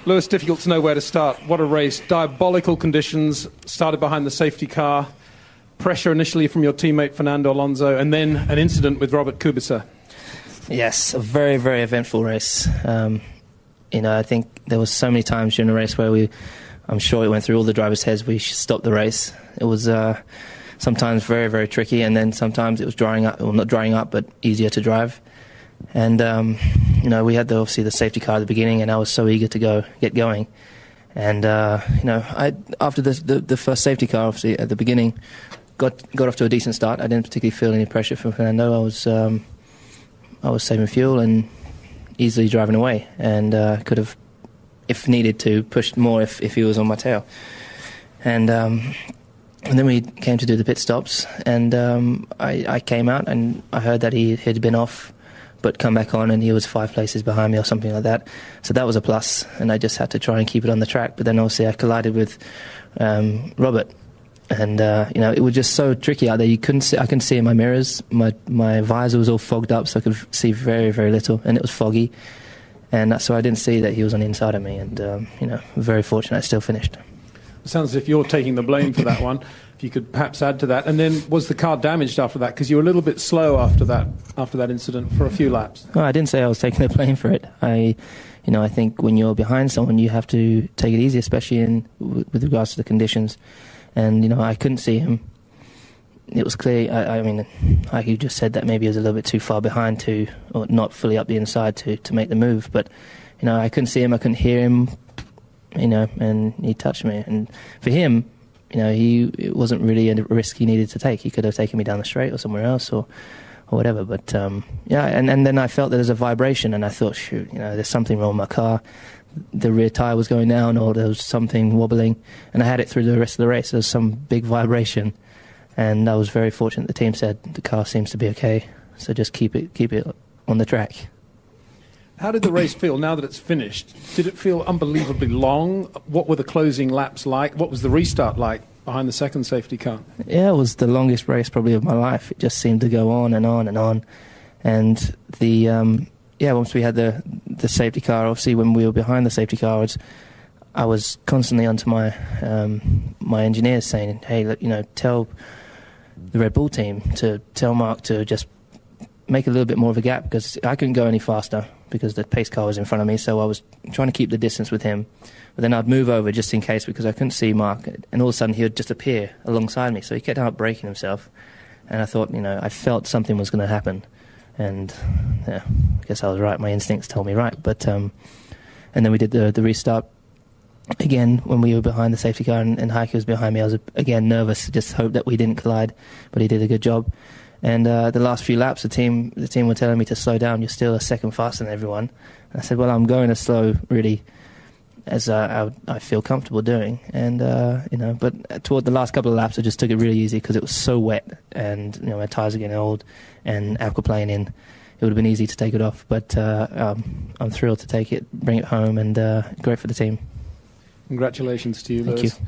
Lewis, difficult to know where to start. What a race. Diabolical conditions. Started behind the safety car. Pressure initially from your teammate Fernando Alonso, and then an incident with Robert Kubica. Yes, a very, very eventful race. I think there was so many times during the race where I'm sure it went through all the drivers' heads, we should stop the race. It was sometimes very, very tricky, and then sometimes it was drying up, well, not drying up, but easier to drive. And, we had obviously the safety car at the beginning, and I was so eager to get going. And, after the first safety car, obviously, at the beginning, got off to a decent start. I didn't particularly feel any pressure from Fernando. I was saving fuel and easily driving away, and could have, if needed to, pushed more if he was on my tail. And then we came to do the pit stops, and I came out and I heard that he had been off but come back on, and he was 5 places behind me or something like that. So that was a plus, and I just had to try and keep it on the track. But then obviously I collided with Robert, and it was just so tricky out there. I couldn't see in my mirrors. My visor was all fogged up, so I could see very, very little, and it was foggy. And so I didn't see that he was on the inside of me, and very fortunate I still finished. It sounds as if you're taking the blame for that one. If you could perhaps add to that. And then was the car damaged after that? Because you were a little bit slow after that incident for a few laps. Oh, I didn't say I was taking the blame for it. I think when you're behind someone, you have to take it easy, especially with regards to the conditions. And I couldn't see him. It was clear. Like you just said, that maybe he was a little bit too far behind or not fully up the inside to make the move. But I couldn't see him. I couldn't hear him. And he touched me. And for him, it wasn't really a risk he needed to take. He could have taken me down the straight or somewhere else or whatever. But and then I felt that there's a vibration, and I thought, shoot, there's something wrong with my car. The rear tire was going down, or there was something wobbling, and I had it through the rest of the race. There was some big vibration, and I was very fortunate. The team said the car seems to be okay, so just keep it on the track. How did the race feel now that it's finished? Did it feel unbelievably long? What were the closing laps like? What was the restart like behind the second safety car? Yeah, it was the longest race probably of my life. It just seemed to go on and on and on. And once we had the safety car, obviously when we were behind the safety car, I was constantly onto my engineers saying, hey, look, tell the Red Bull team to tell Mark to just make a little bit more of a gap, because I couldn't go any faster because the pace car was in front of me, so I was trying to keep the distance with him. But then I'd move over just in case, because I couldn't see Mark, and all of a sudden he would just appear alongside me, so he kept out braking himself. And I thought, I felt something was going to happen. And I guess I was right. My instincts told me right. But and then we did the restart again when we were behind the safety car, and Heike was behind me. I was again nervous, just hoped that we didn't collide, but he did a good job. And the last few laps, the team were telling me to slow down. You're still a second faster than everyone. And I said, well, I'm going as slow really as I feel comfortable doing. And but toward the last couple of laps, I just took it really easy because it was so wet, and my tires are getting old, and aquaplane in. It would have been easy to take it off, but I'm thrilled to take it, bring it home, and great for the team. Congratulations to you, Lewis. Thank you.